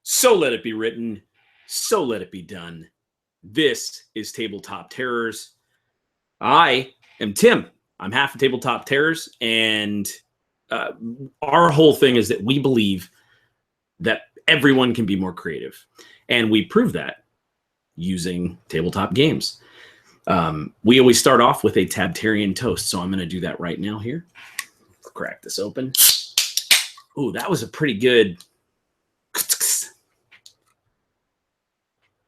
So let it be written, so let it be done. This is Tabletop Terrors. I am Tim. I'm half of Tabletop Terrors, and our whole thing is that we believe that everyone can be more creative. And we prove that using tabletop games. We always start off with a Tabtarian toast, so I'm going to do that right now here. Crack this open. Ooh, that was a pretty good...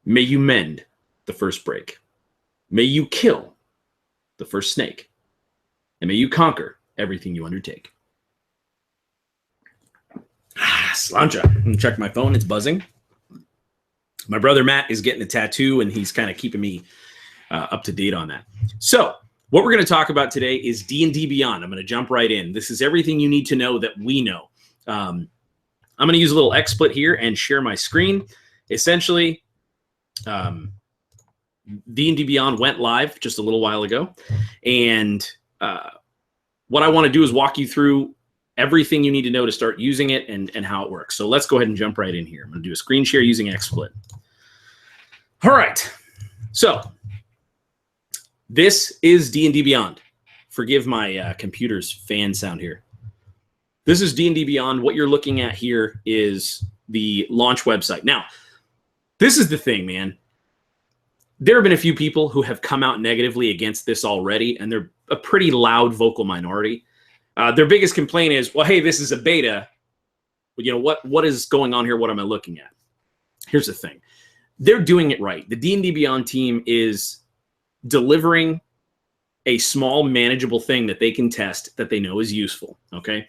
May you mend the first break. May you kill the first snake. And may you conquer everything you undertake. Slancha. I'm going to check my phone. It's buzzing. My brother Matt is getting a tattoo, and he's kind of keeping me up to date on that. So what we're going to talk about today is D&D Beyond. I'm going to jump right in. This is everything you need to know that we know. I'm going to use a little XSplit here and share my screen. Essentially, D&D Beyond went live just a little while ago. And what I want to do is walk you through everything you need to know to start using it and how it works. So let's go ahead and jump right in here. I'm going to do a screen share using XSplit. All right. So this is D&D Beyond. Forgive my computer's fan sound here. This is D&D Beyond. What you're looking at here is the launch website. Now, this is the thing, man. There have been a few people who have come out negatively against this already, and they're a pretty loud vocal minority. Their biggest complaint is, well, hey, this is a beta. You know, what is going on here? What am I looking at? Here's the thing. They're doing it right. The D&D Beyond team is delivering a small, manageable thing that they can test that they know is useful, okay?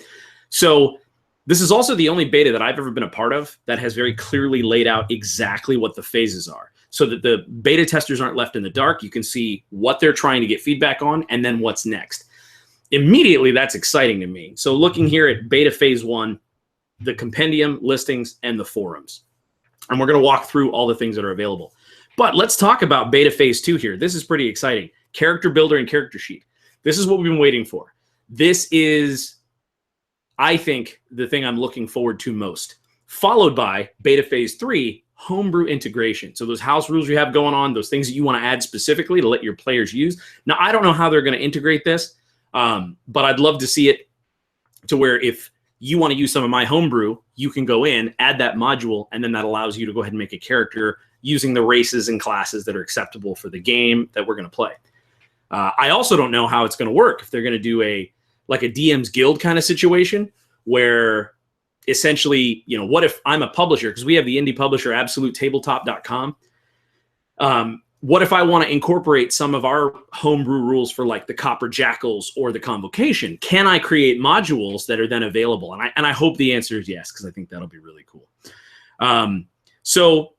So this is also the only beta that I've ever been a part of that has very clearly laid out exactly what the phases are so that the beta testers aren't left in the dark. You can see what they're trying to get feedback on and then what's next. Immediately, that's exciting to me. So looking here at beta phase 1, the compendium, listings, and the forums. And we're going to walk through all the things that are available. But let's talk about beta phase 2 here. This is pretty exciting. Character builder and character sheet. This is what we've been waiting for. This is, I think, the thing I'm looking forward to most. Followed by beta phase 3, homebrew integration. So those house rules you have going on, those things that you want to add specifically to let your players use. Now, I don't know how they're going to integrate this, but I'd love to see it to where if you want to use some of my homebrew, you can go in, add that module, and then that allows you to go ahead and make a character using the races and classes that are acceptable for the game that we're going to play. I also don't know how it's going to work. If they're going to do like a DM's Guild kind of situation where essentially, you know, what if I'm a publisher? Because we have the indie publisher, absolutetabletop.com. What if I want to incorporate some of our homebrew rules for like the Copper Jackals or the Convocation? Can I create modules that are then available? And I hope the answer is yes, because I think that'll be really cool. So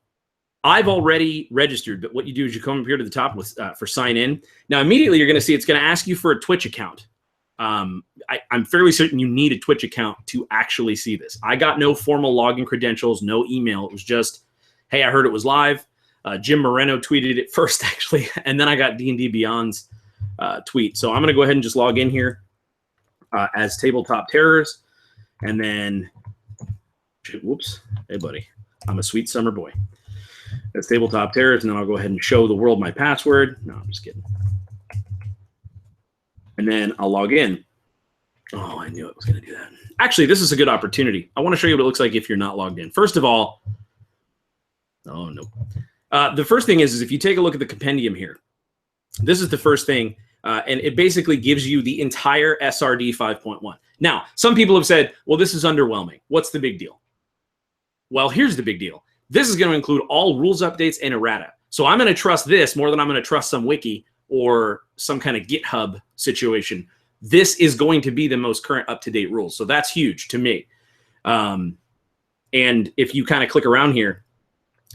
I've already registered, but what you do is you come up here to the top with for sign in. Now, immediately you're going to see it's going to ask you for a Twitch account. I'm fairly certain you need a Twitch account to actually see this. I got no formal login credentials, no email. It was just, hey, I heard it was live. Jim Moreno tweeted it first, actually, and then I got D&D Beyond's tweet. So I'm going to go ahead and just log in here as Tabletop Terrors, and then, whoops, hey, buddy, I'm a sweet summer boy. That's Tabletop Terrors, and then I'll go ahead and show the world my password. No, I'm just kidding. And then I'll log in. Oh, I knew it was going to do that. Actually, this is a good opportunity. I want to show you what it looks like if you're not logged in. First of all, oh, no. The first thing is if you take a look at the compendium here, this is the first thing, and it basically gives you the entire SRD 5.1. Now, some people have said, well, this is underwhelming. What's the big deal? Well, here's the big deal. This is going to include all rules updates and errata. So I'm going to trust this more than I'm going to trust some wiki or some kind of GitHub situation. This is going to be the most current up-to-date rules. So that's huge to me. And if you kind of click around here,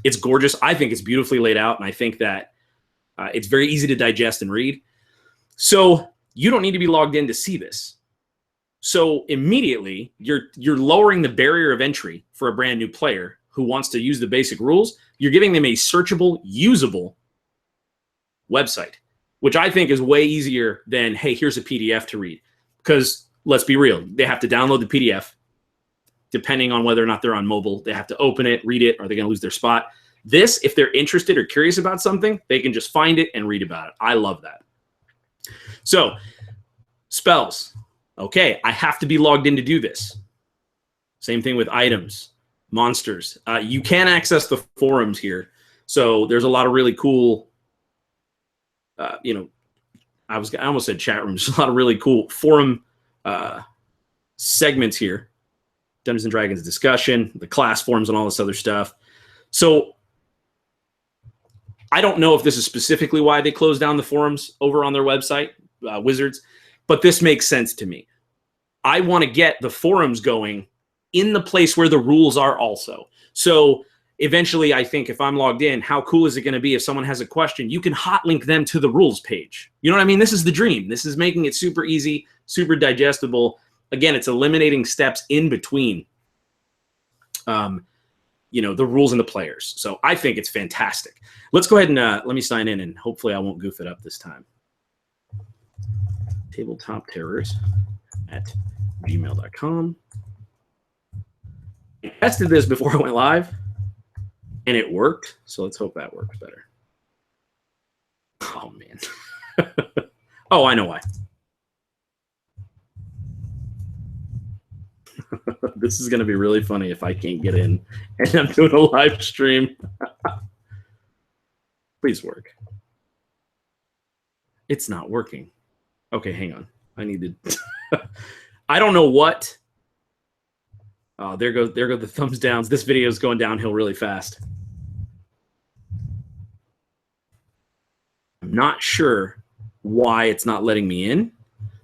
it's gorgeous. I think it's beautifully laid out, and I think that it's very easy to digest and read. So you don't need to be logged in to see this. So immediately, you're lowering the barrier of entry for a brand new player who wants to use the basic rules. You're giving them a searchable, usable website, which I think is way easier than, hey, here's a PDF to read. Because let's be real, they have to download the PDF. depending on whether or not they're on mobile. They have to open it, read it, or they're going to lose their spot. This, if they're interested or curious about something, they can just find it and read about it. I love that. So, spells. Okay, I have to be logged in to do this. Same thing with items, monsters. You can access the forums here. So there's a lot of really cool, you know, I almost said chat rooms. There's a lot of really cool forum segments here. Dungeons and Dragons discussion, the class forums, and all this other stuff. So I don't know if this is specifically why they closed down the forums over on their website, Wizards, but this makes sense to me. I want to get the forums going in the place where the rules are also. So eventually, I think if I'm logged in, how cool is it going to be if someone has a question? You can hot link them to the rules page. You know what I mean? This is the dream. This is making it super easy, super digestible. Again, it's eliminating steps in between, you know, the rules and the players. So I think it's fantastic. Let's go ahead and let me sign in, and hopefully I won't goof it up this time. Tabletop Terrors at gmail.com. I tested this before I went live, and it worked. So let's hope that works better. Oh, man. Oh, I know why. This is going to be really funny if I can't get in and I'm doing a live stream. Please work. It's not working. Okay, hang on. I need to. I don't know what. Oh, there go the thumbs downs. This video is going downhill really fast. I'm not sure why it's not letting me in.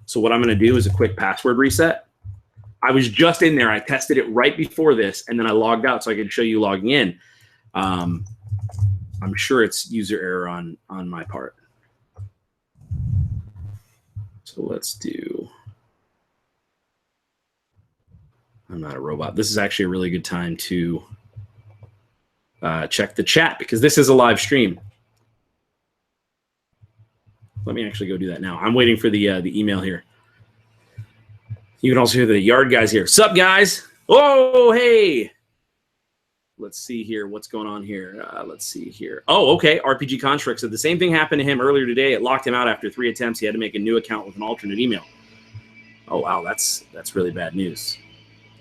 So what I'm going to do is a quick password reset. I was just in there. I tested it right before this, and then I logged out so I could show you logging in. I'm sure it's user error on my part. So let's do. I'm not a robot. This is actually a really good time to check the chat because this is a live stream. Let me actually go do that now. I'm waiting for the email here. You can also hear the yard guys here. Sup, guys? Oh, hey. Let's see here. What's going on here? Let's see here. Oh, okay. RPG Construct said the same thing happened to him earlier today. It locked him out after 3 attempts. He had to make a new account with an alternate email. Oh, wow. That's really bad news.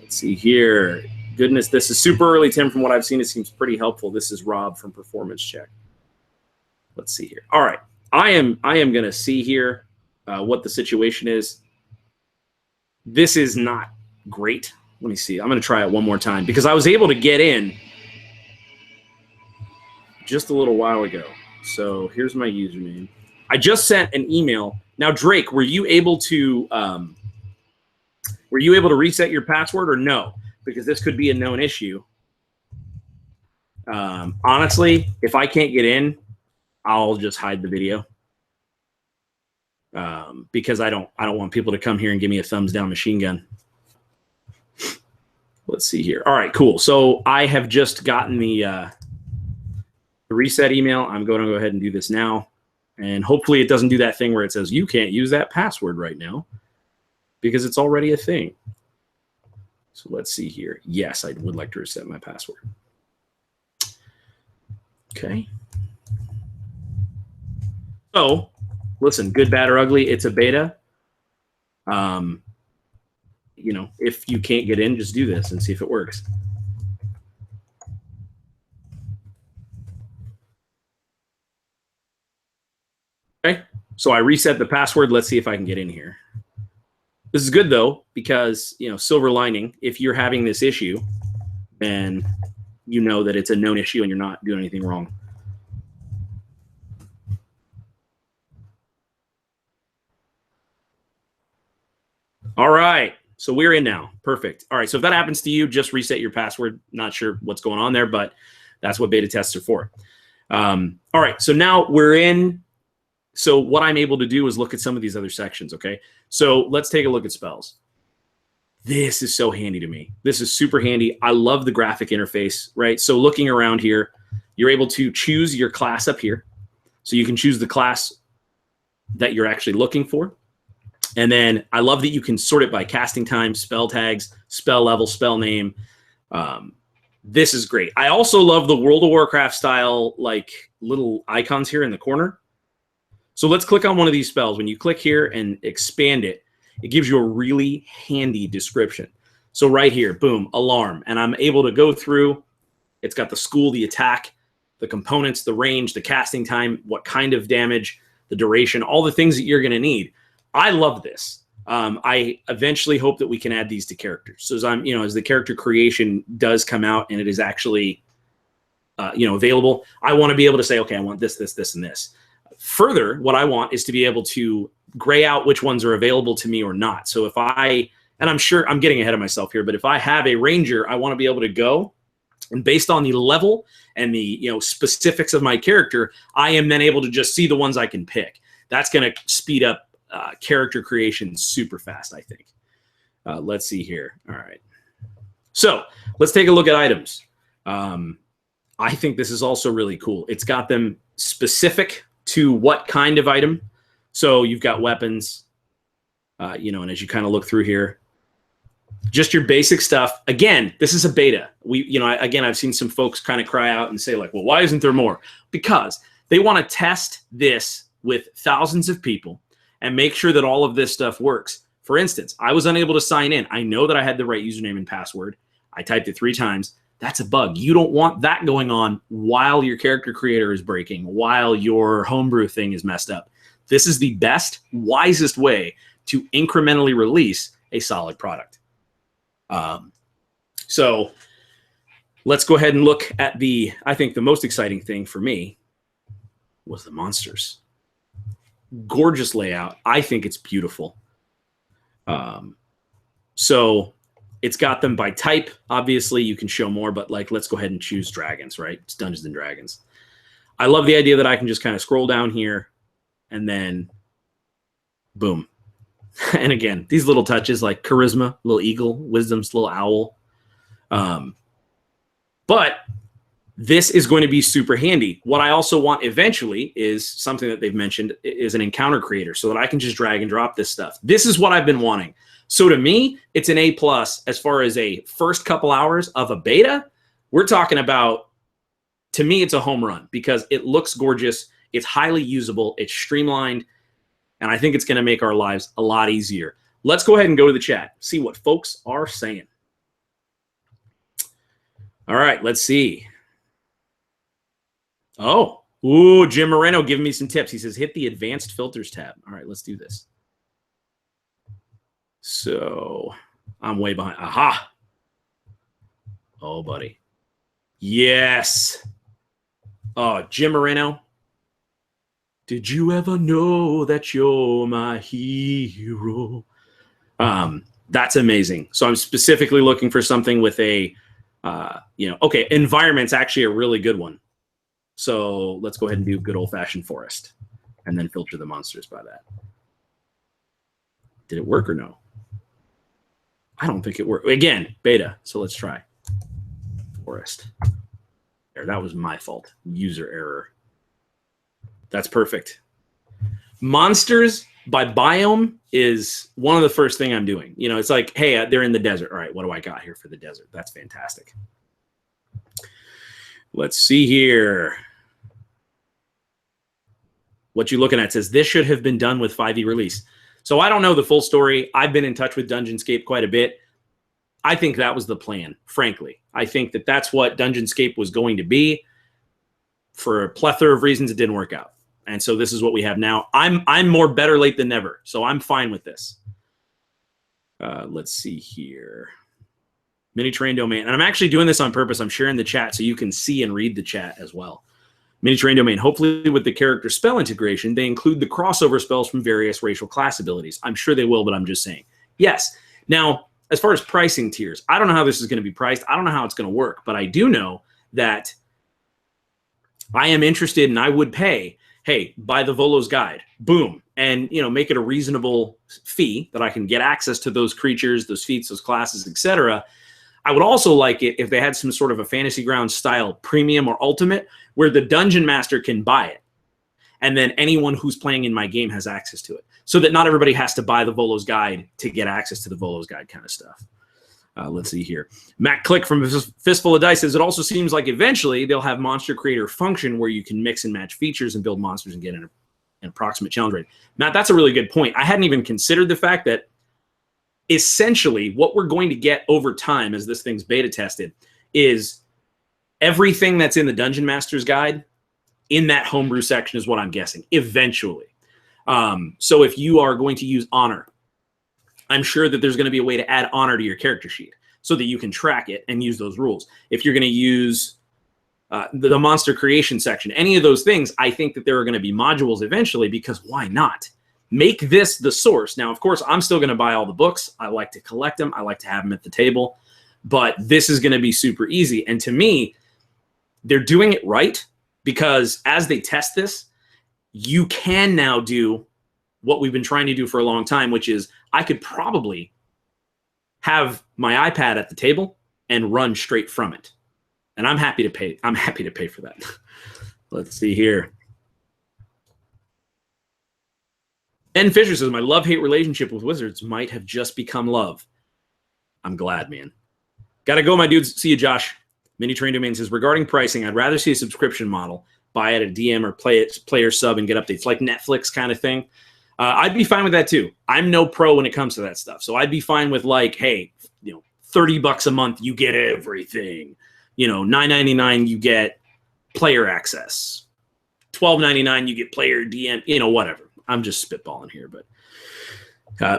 Let's see here. Goodness, this is super early, Tim. From what I've seen, it seems pretty helpful. This is Rob from Performance Check. Let's see here. All right. I am going to see here what the situation is. This is not great. Let me see. I'm going to try it one more time because I was able to get in just a little while ago. So here's my username. I just sent an email. Now, Drake, were you able to reset your password or no? Because this could be a known issue. Honestly, if I can't get in, I'll just hide the video. Because I don't want people to come here and give me a thumbs down machine gun. Let's see here. All right, cool. So I have just gotten the reset email. I'm going to go ahead and do this now. And hopefully it doesn't do that thing where it says you can't use that password right now because it's already a thing. So let's see here. Yes, I would like to reset my password. Okay. So listen, good, bad, or ugly, it's a beta. You know, if you can't get in, just do this and see if it works. Okay, so I reset the password. Let's see if I can get in here. This is good, though, because, you know, silver lining, if you're having this issue, then you know that it's a known issue and you're not doing anything wrong. All right, so we're in now. Perfect. All right, so if that happens to you, just reset your password. Not sure what's going on there, but that's what beta tests are for. All right, so now we're in. So what I'm able to do is look at some of these other sections, okay? So let's take a look at spells. This is so handy to me. This is super handy. I love the graphic interface, right? So looking around here, you're able to choose your class up here. So you can choose the class that you're actually looking for. And then I love that you can sort it by casting time, spell tags, spell level, spell name. This is great. I also love the World of Warcraft style, like little icons here in the corner. So let's click on one of these spells. When you click here and expand it, it gives you a really handy description. So right here, boom, alarm. And I'm able to go through. It's got the school, the attack, the components, the range, the casting time, what kind of damage, the duration, all the things that you're going to need. I love this. I eventually hope that we can add these to characters. So as the character creation does come out and it is actually, available, I want to be able to say, okay, I want this, this, this, and this. Further, what I want is to be able to gray out which ones are available to me or not. So if and I'm sure I'm getting ahead of myself here, but if I have a ranger, I want to be able to go and based on the level and the specifics of my character, I am then able to just see the ones I can pick. That's going to speed up character creation super fast, I think. Let's see here. All right. So let's take a look at items. I think this is also really cool. It's got them specific to what kind of item. So you've got weapons, and as you kind of look through here, just your basic stuff. Again, this is a beta. I've seen some folks kind of cry out and say like, well, why isn't there more? Because they want to test this with thousands of people and make sure that all of this stuff works. For instance, I was unable to sign in. I know that I had the right username and password. I typed it 3 times. That's a bug. You don't want that going on while your character creator is breaking, while your homebrew thing is messed up. This is the best, wisest way to incrementally release a solid product. So let's go ahead and look at I think the most exciting thing for me was the monsters. Gorgeous layout. I think it's beautiful. So it's got them by type. Obviously, you can show more, but let's go ahead and choose dragons, right? It's Dungeons and Dragons. I love the idea that I can just kind of scroll down here and then boom. And again, these little touches like charisma, little eagle, wisdom's little owl. But this is going to be super handy. What I also want eventually is something that they've mentioned is an encounter creator so that I can just drag and drop this stuff. This is what I've been wanting. So to me, it's an A+ as far as a first couple hours of a beta. We're talking about, to me, it's a home run because it looks gorgeous. It's highly usable. It's streamlined. And I think it's going to make our lives a lot easier. Let's go ahead and go to the chat, see what folks are saying. All right, let's see. Oh, Jim Moreno giving me some tips. He says, hit the advanced filters tab. All right, let's do this. So I'm way behind. Aha. Oh, buddy. Yes. Oh, Jim Moreno. Did you ever know that you're my hero? That's amazing. So I'm specifically looking for something with a, okay, environment's actually a really good one. So let's go ahead and do good old-fashioned forest and then filter the monsters by that. Did it work or no? I don't think it worked. Again, beta. So let's try. Forest. There, that was my fault. User error. That's perfect. Monsters by biome is one of the first thing I'm doing. It's like, hey, they're in the desert. All right, what do I got here for the desert? That's fantastic. Let's see here. What you looking at says this should have been done with 5e release. So I don't know the full story. I've been in touch with Dungeonscape quite a bit. I think that was the plan, frankly. I think that that's what Dungeonscape was going to be. For a plethora of reasons, it didn't work out. And so this is what we have now. I'm more better late than never, so I'm fine with this. Let's see here. Mini terrain domain. And I'm actually doing this on purpose. I'm sharing the chat so you can see and read the chat as well. Mini terrain domain. Hopefully with the character spell integration, they include the crossover spells from various racial class abilities. I'm sure they will, but I'm just saying. Yes. Now, as far as pricing tiers, I don't know how this is going to be priced. I don't know how it's going to work, but I do know that I am interested and I would pay, hey, buy the Volo's Guide, boom, and make it a reasonable fee that I can get access to those creatures, those feats, those classes, etc. I would also like it if they had some sort of a Fantasy Grounds style premium or ultimate where the dungeon master can buy it. and then anyone who's playing in my game has access to it, so that not everybody has to buy the Volo's Guide to get access to the Volo's Guide kind of stuff. Let's see here. Matt Click from Fistful of Dice says, it also seems like eventually they'll have Monster Creator function where you can mix and match features and build monsters and get an approximate challenge rate. Matt, that's a really good point. I hadn't even considered the fact that essentially what we're going to get over time as this thing's beta tested is everything that's in the Dungeon Master's Guide in that homebrew section is what I'm guessing, eventually. So if you are going to use honor, I'm sure that there's going to be a way to add honor to your character sheet so that you can track it and use those rules. If you're going to use the monster creation section, any of those things, I think that there are going to be modules eventually, because why not? Make this the source. Now, of course, I'm still going to buy all the books. I like to collect them. I like to have them at the table. But this is going to be super easy. And to me, they're doing it right, because as they test this, you can now do what we've been trying to do for a long time, which is I could probably have my iPad at the table and run straight from it. And I'm happy to pay. I'm happy to pay for that. Let's see here. Ben Fisher says, my love-hate relationship with Wizards might have just become love. I'm glad, man. Gotta go, my dudes. See you, Josh. Mini Train Domain says, regarding pricing, I'd rather see a subscription model. Buy at a DM or player sub and get updates, like Netflix kind of thing. I'd be fine with that too. I'm no pro when it comes to that stuff. So I'd be fine with, like, hey, $30 a month, you get everything. $9.99, you get player access. $12.99, you get player DM, whatever. I'm just spitballing here, but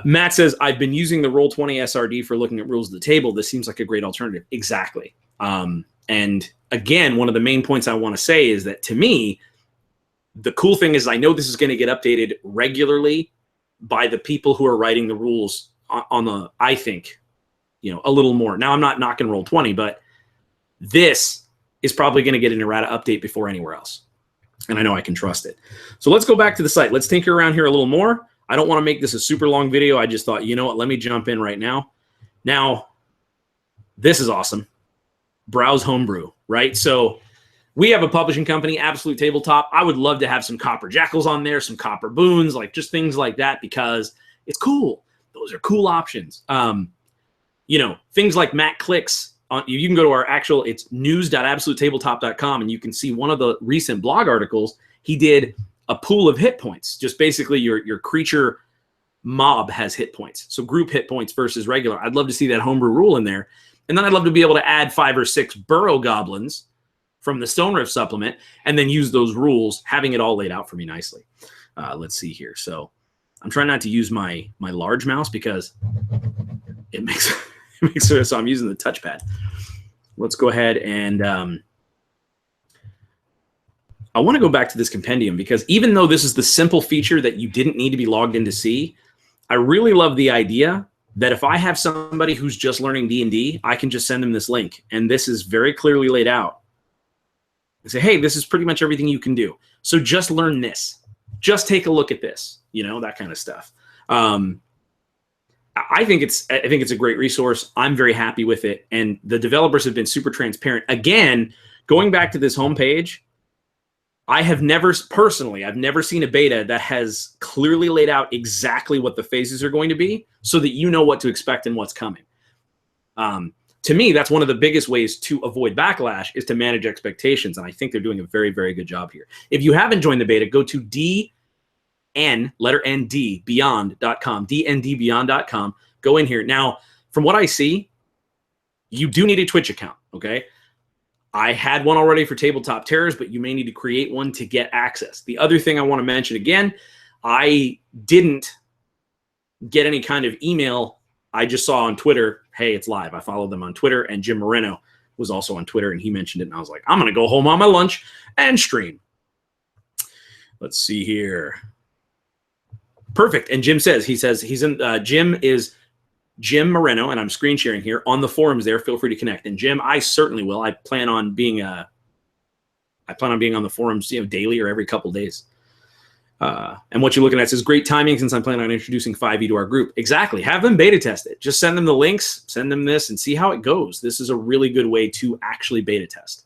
Matt says, I've been using the Roll20 SRD for looking at rules of the table. This seems like a great alternative. Exactly. And again, one of the main points I want to say is that, to me, the cool thing is I know this is going to get updated regularly by the people who are writing the rules on the, I think, a little more. Now, I'm not knocking Roll20, but this is probably going to get an errata update before anywhere else. And I know I can trust it. So let's go back to the site. Let's tinker around here a little more. I don't want to make this a super long video. I just thought, you know what, let me jump in right now. Now, this is awesome. Browse Homebrew, right? So we have a publishing company, Absolute Tabletop. I would love to have some Copper Jackals on there, some Copper Boons, like just things like that, because it's cool. Those are cool options. Things like Matt Clicks. You can go to our actual, it's news.absolutetabletop.com, and you can see one of the recent blog articles. He did a pool of hit points. Just basically your creature mob has hit points. So group hit points versus regular. I'd love to see that homebrew rule in there. And then I'd love to be able to add 5 or 6 burrow goblins from the Stone Rift supplement and then use those rules, having it all laid out for me nicely. Let's see here. So I'm trying not to use my large mouse because it makes it so I'm using the touchpad. Let's go ahead and I want to go back to this compendium, because even though this is the simple feature that you didn't need to be logged in to see, I really love the idea that if I have somebody who's just learning D&D, I can just send them this link. And this is very clearly laid out. And say, hey, this is pretty much everything you can do. So just learn this. Just take a look at this, that kind of stuff. I think it's a great resource. I'm very happy with it. And the developers have been super transparent. Again, going back to this homepage, I've never seen a beta that has clearly laid out exactly what the phases are going to be so that you know what to expect and what's coming. To me, that's one of the biggest ways to avoid backlash, is to manage expectations. And I think they're doing a very, very good job here. If you haven't joined the beta, go to Beyond.com, dndbeyond.com. Go in here. Now, from what I see, you do need a Twitch account, okay? I had one already for Tabletop Terrors, but you may need to create one to get access. The other thing I want to mention again, I didn't get any kind of email. I just saw on Twitter, hey, it's live. I followed them on Twitter, and Jim Moreno was also on Twitter, and he mentioned it, and I was like, I'm going to go home on my lunch and stream. Let's see here. Perfect. And Jim says, he's in, Jim is Jim Moreno, and I'm screen sharing here on the forums there. Feel free to connect. And Jim, I certainly will. I plan on being on the forums, daily or every couple days. And what you're looking at says, great timing since I'm planning on introducing 5e to our group. Exactly. Have them beta test it. Just send them the links, send them this, and see how it goes. This is a really good way to actually beta test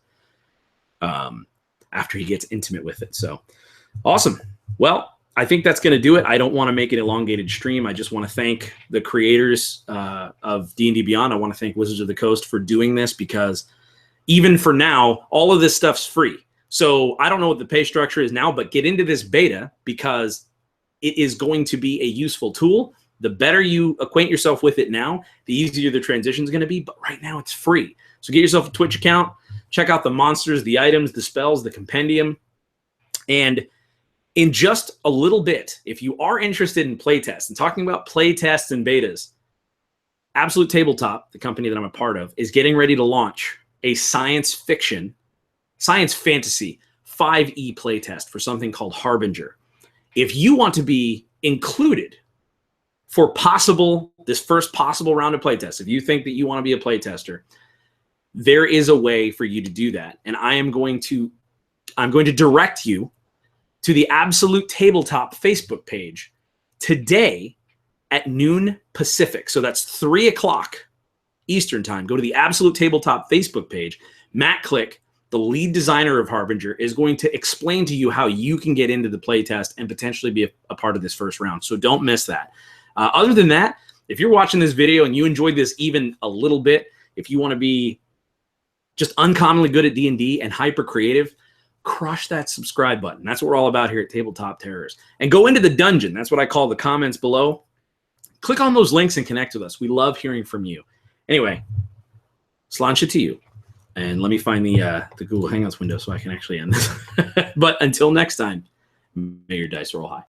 after he gets intimate with it. So awesome. Well, I think that's going to do it. I don't want to make an elongated stream. I just want to thank the creators of D&D Beyond. I want to thank Wizards of the Coast for doing this, because even for now, all of this stuff's free. So I don't know what the pay structure is now, but get into this beta, because it is going to be a useful tool. The better you acquaint yourself with it now, the easier the transition is going to be. But right now it's free. So get yourself a Twitch account. Check out the monsters, the items, the spells, the compendium. And in just a little bit, if you are interested in playtests and talking about playtests and betas, Absolute Tabletop, the company that I'm a part of, is getting ready to launch a science fiction, science fantasy 5e playtest for something called Harbinger. If you want to be included for this first possible round of playtests, if you think that you want to be a playtester, there is a way for you to do that. And I'm going to direct you to the Absolute Tabletop Facebook page today at noon Pacific. So that's 3 o'clock Eastern time. Go to the Absolute Tabletop Facebook page. Matt Click, the lead designer of Harbinger, is going to explain to you how you can get into the playtest and potentially be a part of this first round. So don't miss that. Other than that, if you're watching this video and you enjoyed this even a little bit, if you want to be just uncommonly good at D&D and hyper creative, crush that subscribe button. That's what we're all about here at Tabletop Terrors. And go into the dungeon. That's what I call the comments below. Click on those links and connect with us. We love hearing from you. Anyway, sláinte to you. And let me find the Google Hangouts window so I can actually end this. But until next time, may your dice roll high.